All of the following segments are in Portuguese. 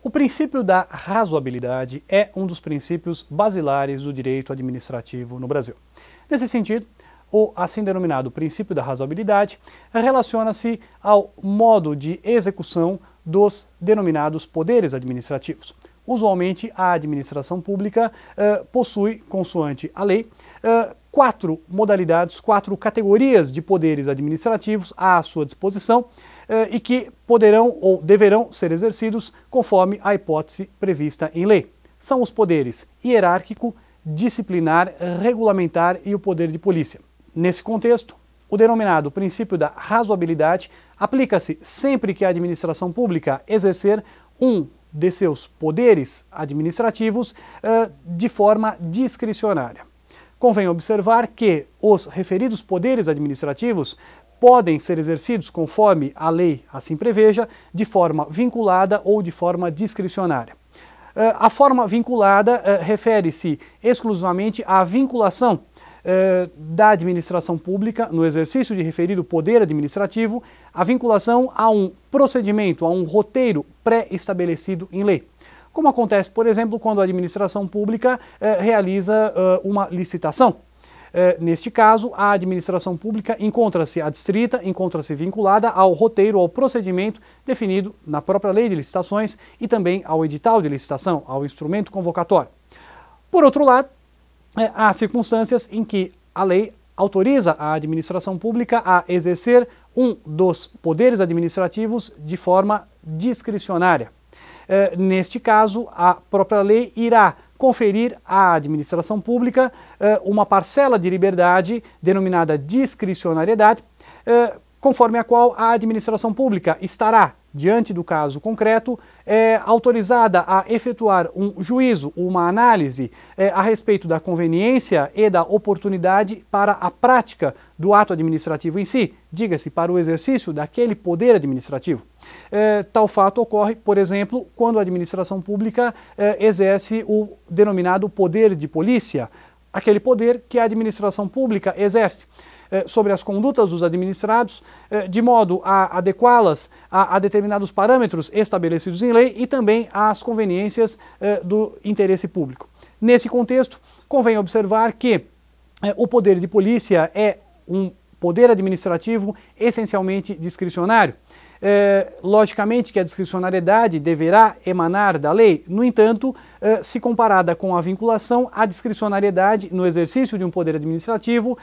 O princípio da razoabilidade é um dos princípios basilares do direito administrativo no Brasil. Nesse sentido, o assim denominado princípio da razoabilidade relaciona-se ao modo de execução dos denominados poderes administrativos. Usualmente, a administração pública possui, consoante a lei, quatro modalidades, quatro categorias de poderes administrativos à sua disposição e que poderão ou deverão ser exercidos conforme a hipótese prevista em lei. São os poderes hierárquico, disciplinar, regulamentar e o poder de polícia. Nesse contexto, o denominado princípio da razoabilidade aplica-se sempre que a administração pública exercer um de seus poderes administrativos de forma discricionária. Convém observar que os referidos poderes administrativos podem ser exercidos conforme a lei assim preveja, de forma vinculada ou de forma discricionária. A forma vinculada refere-se exclusivamente à vinculação da administração pública no exercício de referido poder administrativo, a vinculação a um procedimento, a um roteiro pré-estabelecido em lei. Como acontece, por exemplo, quando a administração pública realiza uma licitação. Neste caso, a administração pública encontra-se adstrita, encontra-se vinculada ao roteiro, ao procedimento definido na própria lei de licitações e também ao edital de licitação, ao instrumento convocatório. Por outro lado, há circunstâncias em que a lei autoriza a administração pública a exercer um dos poderes administrativos de forma discricionária. Neste caso, a própria lei irá conferir à administração pública uma parcela de liberdade denominada discricionariedade, conforme a qual a administração pública estará, diante do caso concreto, autorizada a efetuar um juízo, uma análise a respeito da conveniência e da oportunidade para a prática do ato administrativo em si, diga-se, para o exercício daquele poder administrativo. Tal fato ocorre, por exemplo, quando a administração pública exerce o denominado poder de polícia, aquele poder que a administração pública exerce sobre as condutas dos administrados, de modo a adequá-las a determinados parâmetros estabelecidos em lei e também às conveniências do interesse público. Nesse contexto, convém observar que o poder de polícia é um poder administrativo essencialmente discricionário. Logicamente que a discricionariedade deverá emanar da lei, no entanto, se comparada com a vinculação, a discricionariedade no exercício de um poder administrativo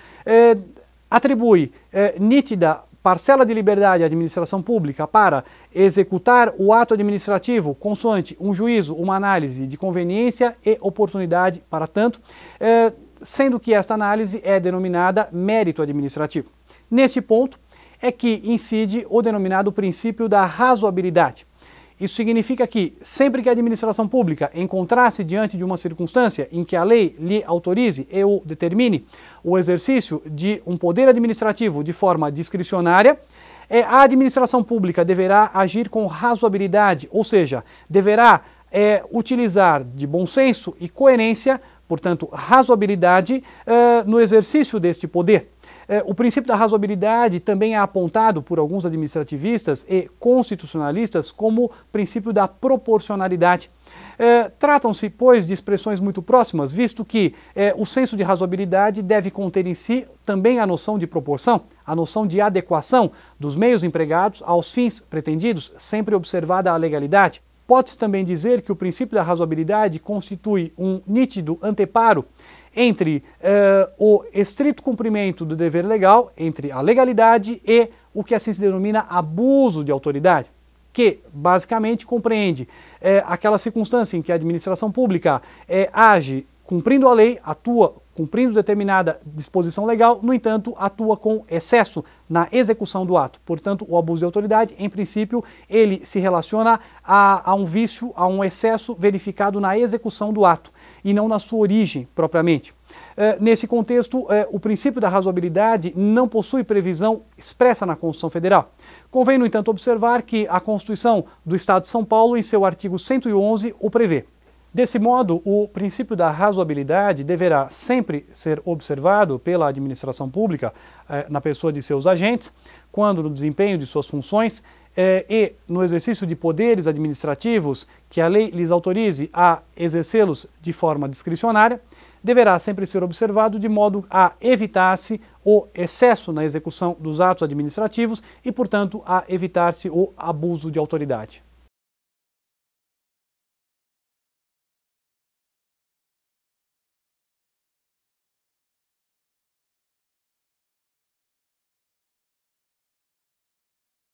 atribui nítida parcela de liberdade à administração pública para executar o ato administrativo consoante um juízo, uma análise de conveniência e oportunidade para tanto, sendo que esta análise é denominada mérito administrativo. Neste ponto é que incide o denominado princípio da razoabilidade. Isso significa que, sempre que a administração pública encontrar-se diante de uma circunstância em que a lei lhe autorize e o determine o exercício de um poder administrativo de forma discricionária, a administração pública deverá agir com razoabilidade, ou seja, deverá utilizar de bom senso e coerência, portanto, razoabilidade no exercício deste poder. O princípio da razoabilidade também é apontado por alguns administrativistas e constitucionalistas como princípio da proporcionalidade. Tratam-se, pois, de expressões muito próximas, visto que o senso de razoabilidade deve conter em si também a noção de proporção, a noção de adequação dos meios empregados aos fins pretendidos, sempre observada a legalidade. Pode-se também dizer que o princípio da razoabilidade constitui um nítido anteparo entre o estrito cumprimento do dever legal, entre a legalidade e o que assim se denomina abuso de autoridade, que basicamente compreende aquela circunstância em que a administração pública age cumprindo a lei, atua cumprindo determinada disposição legal, no entanto, atua com excesso na execução do ato. Portanto, o abuso de autoridade, em princípio, ele se relaciona a um vício, a um excesso verificado na execução do ato e não na sua origem propriamente. Nesse contexto, o princípio da razoabilidade não possui previsão expressa na Constituição Federal. Convém, no entanto, observar que a Constituição do Estado de São Paulo, em seu artigo 111, o prevê. Desse modo, o princípio da razoabilidade deverá sempre ser observado pela administração pública, na pessoa de seus agentes, quando no desempenho de suas funções e no exercício de poderes administrativos que a lei lhes autorize a exercê-los de forma discricionária, deverá sempre ser observado de modo a evitar-se o excesso na execução dos atos administrativos e, portanto, a evitar-se o abuso de autoridade.